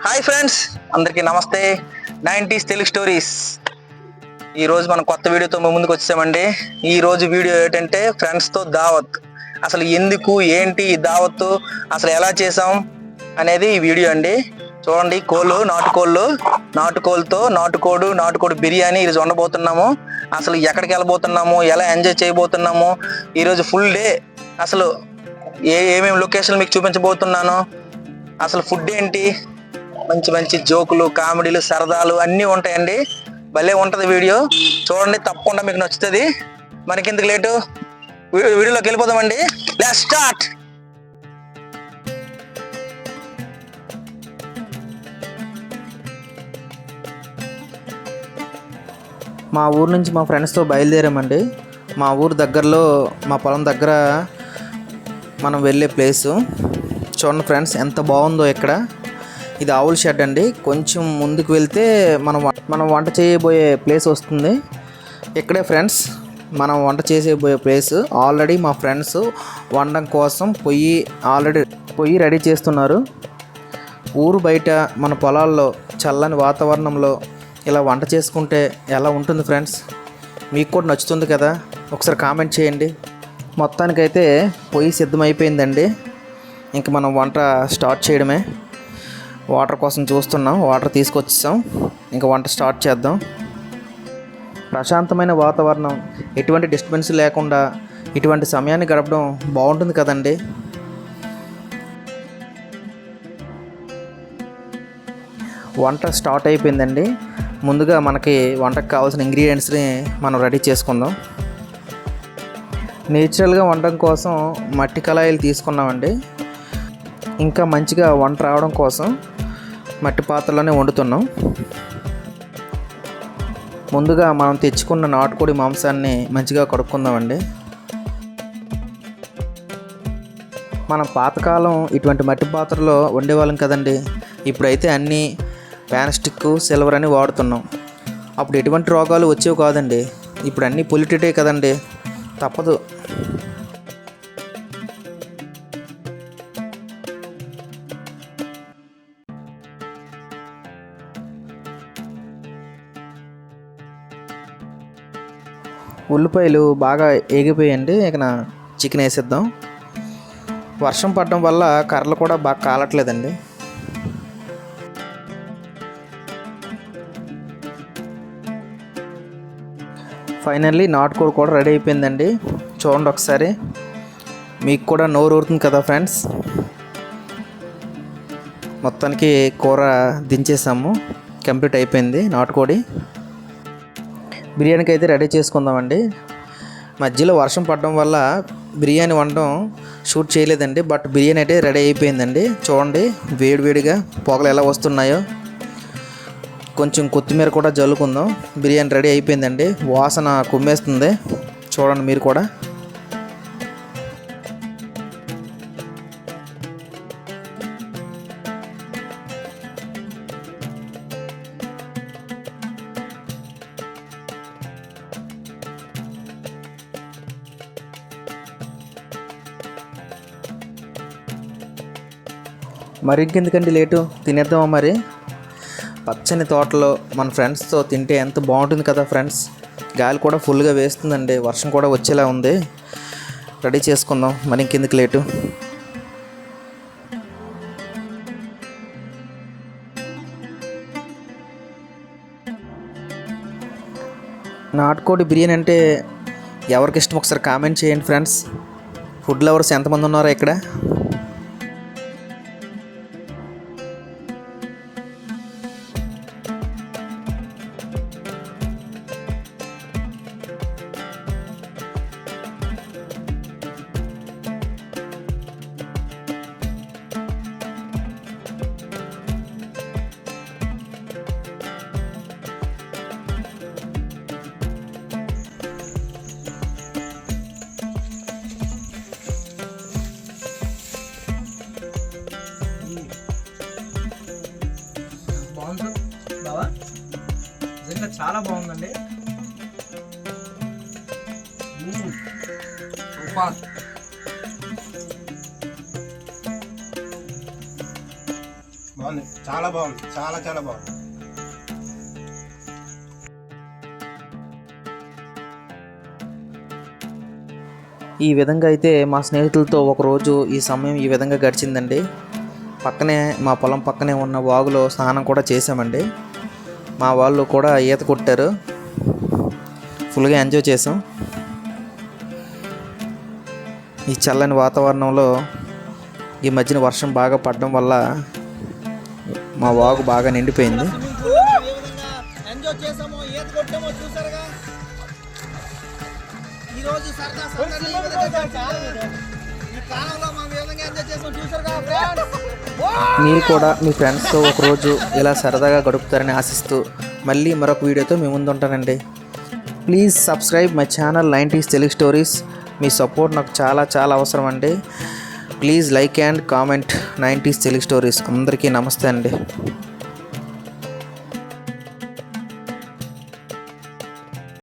Hi friends, అందరికీ నమస్తే. 90s Telugu stories ఈరోజు మనం కొత్త వీడియోతో ముందుకు వచ్చామండి. ఈరోజు వీడియో ఏంటంటే ఫ్రెండ్స్తో దావత్. అసలు ఎందుకు ఏంటి ఈ దావత్, అసలు ఎలా చేసాం అనేది ఈ వీడియో అండి. చూడండి, నాటుకోళ్ళతో నాటుకోడి బిర్యానీ ఈరోజు వండబోతున్నాము. అసలు ఎక్కడికి వెళ్ళబోతున్నాము, ఎలా ఎంజాయ్ చేయబోతున్నాము, ఈరోజు ఫుల్ డే అసలు ఏమేమి లొకేషన్ మీకు చూపించబోతున్నాను, అసలు ఫుడ్ ఏంటి, మంచి మంచి జోకులు, కామెడీలు, సరదాలు అన్నీ ఉంటాయండి. భలే ఉంటుంది వీడియో, చూడండి, తప్పకుండా మీకు నచ్చుతుంది. మనకెందుకు లేటు, వీడియోలోకి వెళ్ళిపోదామండి. Let's start. మా ఊరు నుంచి మా ఫ్రెండ్స్తో బయలుదేరామండి. మా ఊరు దగ్గరలో మా పొలం దగ్గర మనం వెళ్ళే ప్లేసు చూడండి ఫ్రెండ్స్, ఎంత బాగుందో. ఇక్కడ ఇది ఆవుల షెడ్ అండి. కొంచెం ముందుకు వెళ్తే మనం వంట చేయబోయే ప్లేస్ వస్తుంది. ఇక్కడే ఫ్రెండ్స్ మనం వంట చేసేబోయే ప్లేస్. ఆల్రెడీ మా ఫ్రెండ్స్ వండడం కోసం పొయ్యి రెడీ చేస్తున్నారు. ఊరు బయట మన పొలాల్లో చల్లని వాతావరణంలో ఇలా వంట చేసుకుంటే ఎలా ఉంటుంది ఫ్రెండ్స్? మీకు కూడా నచ్చుతుంది కదా? ఒకసారి కామెంట్ చేయండి. మొత్తానికైతే పొయ్యి సిద్ధమైపోయిందండి. ఇంక మనం వంట స్టార్ట్ చేయడమే. వాటర్ కోసం చూస్తున్నాం, వాటర్ తీసుకొచ్చాం. ఇంకా వంట స్టార్ట్ చేద్దాం. ప్రశాంతమైన వాతావరణం, ఎటువంటి డిస్టర్బెన్స్ లేకుండా ఇటువంటి సమయాన్ని గడపడం బాగుంటుంది కదండి. వంట స్టార్ట్ అయిపోయిందండి. ముందుగా మనకి వంటకు కావాల్సిన ఇంగ్రీడియంట్స్ని మనం రెడీ చేసుకుందాం. నేచురల్గా వండడం కోసం మట్టి కళాయిలు తీసుకున్నామండి. ఇంకా మంచిగా వంట రావడం కోసం మట్టి పాత్రలోనే వండుతున్నాం. ముందుగా మనం తెచ్చుకున్న నాటుకోడి మాంసాన్ని మంచిగా కడుక్కుందామండి. మనం పాతకాలం ఇటువంటి మట్టి పాత్రలో వండేవాళ్ళం కదండి. ఇప్పుడైతే అన్నీ ప్లాస్టిక్, సిల్వర్ అని వాడుతున్నాం. అప్పుడు ఎటువంటి రోగాలు వచ్చేవి కాదండి. ఇప్పుడు అన్నీ పొల్యూటెడే కదండి, తప్పదు. ఉల్లిపాయలు బాగా ఏగిపోయండి. ఇక చికెన్ వేసేద్దాం. వర్షం పడడం వల్ల కర్రలు కూడా బాగా కాలట్లేదండి. ఫైనల్లీ నాటుకోడి కూడా రెడీ అయిపోయిందండి. చూడండి ఒకసారి, మీకు కూడా నోరు ఊరుతుంది కదా ఫ్రెండ్స్. మొత్తానికి కూర దించేసాము, కంప్లీట్ అయిపోయింది నాటుకోడి. బిర్యానీకి అయితే రెడీ చేసుకుందామండి. మధ్యలో వర్షం పడడం వల్ల బిర్యానీ వండడం షూట్ చేయలేదండి. బట్ బిర్యానీ అయితే రెడీ అయిపోయిందండి. చూడండి వేడివేడిగా పొగలు ఎలా వస్తున్నాయో. కొంచెం కొత్తిమీర కూడా జల్లుకుందాం. బిర్యానీ రెడీ అయిపోయిందండి. వాసన కుమ్మేస్తుంది, చూడండి మీరు కూడా. మరి ఇంకెందుకండి లేటు, తినేద్దామా మరి? పచ్చని తోటలో మన ఫ్రెండ్స్తో తింటే ఎంత బాగుంటుంది కదా ఫ్రెండ్స్. గాలి కూడా ఫుల్గా వేస్తుందండి, వర్షం కూడా వచ్చేలా ఉంది. రెడీ చేసుకుందాం, మరి ఇంకెందుకు లేటు. నాటుకోడి బిర్యానీ అంటే ఎవరికి ఇష్టం ఒకసారి కామెంట్ చేయండి ఫ్రెండ్స్. ఫుడ్ లవర్స్ ఎంతమంది ఉన్నారో ఇక్కడ? బావా నిజంగా చాలా బాగుందండి. సూపర్. బాగుంది, చాలా బాగుంది, చాలా చాలా బాగుంది. ఈ విధంగా అయితే మా స్నేహితులతో ఒకరోజు ఈ సమయం ఈ విధంగా గడిచిందండి. పక్కనే మా పొలం పక్కనే ఉన్న వాగులో స్నానం కూడా చేసామండి. మా వాళ్ళు కూడా ఈత కొట్టారు, ఫుల్గా ఎంజాయ్ చేసాం. ఈ చల్లని వాతావరణంలో ఈ మధ్యన వర్షం బాగా పడడం వల్ల మా వాగు బాగా నిండిపోయింది. ఎంజాయ్ చేసాము, ఈత కొట్టాము, చూసారుగా. ఈరోజు సరదా సందడి ఈ విధంగా జరిగింది. ఈ కాలంలో మనం ఏ విధంగా ఎంజాయ్ చేసాం చూసారుగా ఫ్రెండ్స్. మీరు కూడా మీ ఫ్రెండ్స్తో ఒకరోజు ఇలా సరదాగా గడుపుతారని ఆశిస్తూ మళ్ళీ మరొక వీడియోతో మీ ముందు ఉంటానండి. Please subscribe my channel 90s Telugu stories. Me support నాకు చాలా చాలా అవసరం అండి. Please like and comment 90s Telugu stories. అందరికీ నమస్తే అండి.